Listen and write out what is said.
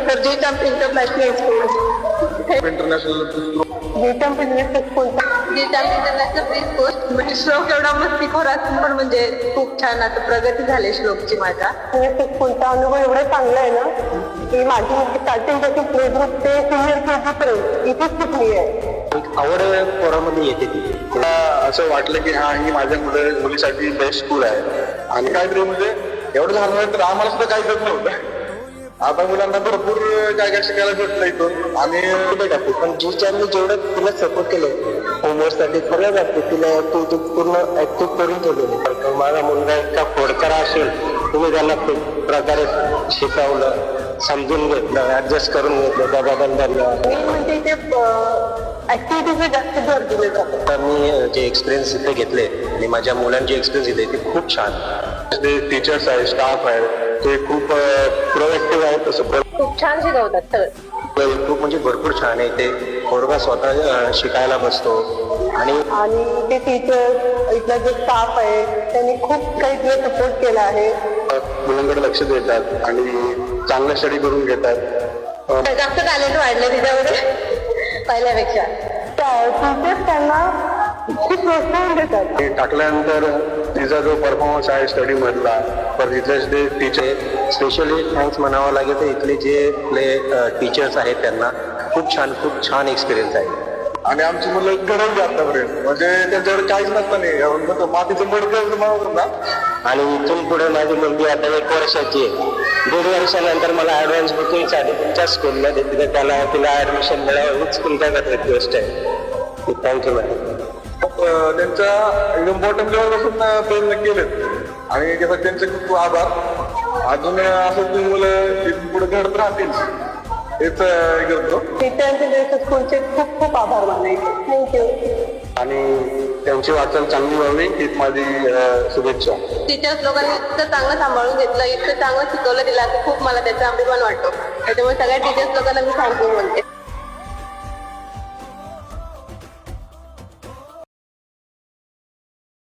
तर GITAM international school, international GITAM international school, GITAM international pre school. म्हणजे श्लोक एवढा मस्तीखोर असून पण म्हणजे खूप छान आता प्रगती झाली श्लोकची माझ्या. स्कूलचा अनुभव एवढा चांगला आहे ना की माझी मुलगी स्टार्टिंग पासून प्ले ग्रुप ते सिनियर केजी पर्यंत इथेच शिकली आहे. एक आवड पोरामध्ये येते ती. मला असं वाटलं की हा ही माझ्या मुलीसाठी बेस्ट स्कूल आहे. आणि काहीतरी म्हणजे एवढं झालं नाही तर आम्हाला सुद्धा काही करत नव्हतं. आता मुलांना भरपूर काय काय शिकायला भेटलं इथून. आणि पण जीच्याने जेवढं तिला सपोर्ट केलं होमवर्कसाठी सगळ्या बाबतीत तिला तू पूर्ण ऍक्टिव्ह करून ठेवलेली. माझा मुलगा इतका खोडकरा असेल तुम्ही त्याला खूप प्रकारे शिकवलं, समजून घेतलं, ऍडजस्ट करून घेतलं, दबादन धरलं. म्हणजे इथे ऍक्टिव्हिटीजला जास्त भर दिले जातात. तर मी जे एक्सपिरियन्स इथे घेतले आणि माझ्या मुलांचे एक्सपिरियन्स इथे ते खूप छान. जे टीचर्स आहे, स्टाफ आहे ते खूप प्रोएक्टिव्ह आहेत. तसं खूप छान शिकवतात सगळं. खूप म्हणजे भरपूर छान आहे ते. पोरगा स्वतः शिकायला बसतो आणि ते टीचर इथला जो स्टाफ आहे त्यांनी खूप काही तिला सपोर्ट केला आहे. मुलांकडे लक्ष देतात आणि चांगलं स्टडी करून घेतात. जास्त टॅलेंट वाढलं तिच्यामध्ये पहिल्यापेक्षा. टीचर्स त्यांना खूप प्रोत्साहन देतात. हे टाकल्यानंतर तिचा जो परफॉर्मन्स आहे स्टडी मधला तर तिथले जे टीचर स्पेशली थँक्स म्हणावं लागेल तर इथले जे आपले टीचर्स आहेत त्यांना खूप छान एक्सपिरियन्स आहे. आणि आमची मुलं घडवली आतापर्यंत. म्हणजे त्यांच्यावर काहीच नसतं नाही, मातीचं मडकं ना. आणि इथून पुढे माझी मुलगी आता 1 वर्षाची आहे. 1.5 वर्षानंतर मला ऍडव्हान्स बुकिंगसाठी तुमच्या स्कूलमध्ये तिला ऍडमिशन मिळावं हीच तुमच्याकडे रिक्वेस्ट आहे. Thank you madam. त्यांचा एकदम बॉटम लेवलपासून प्रयत्न केलेत आणि त्यासाठी त्यांचे खूप आभार. अजून असं तुम्ही मुलं इथून पुढे घडत राहतील हेच करतो. टीचर्स स्कूलचे खूप खूप आभार मानायचे. थँक्यू. आणि त्यांची वाटचाल चांगली व्हावी हीच माझी शुभेच्छा. टीचर्स लोकांनी इतकं चांगलं सांभाळून घेतलं, इतकं चांगलं शिकवलं तिला की खूप मला त्याचा अभिमान वाटतो. त्याच्यामुळे सगळ्या टीचर्स लोकांना मी थँक्यू म्हणते.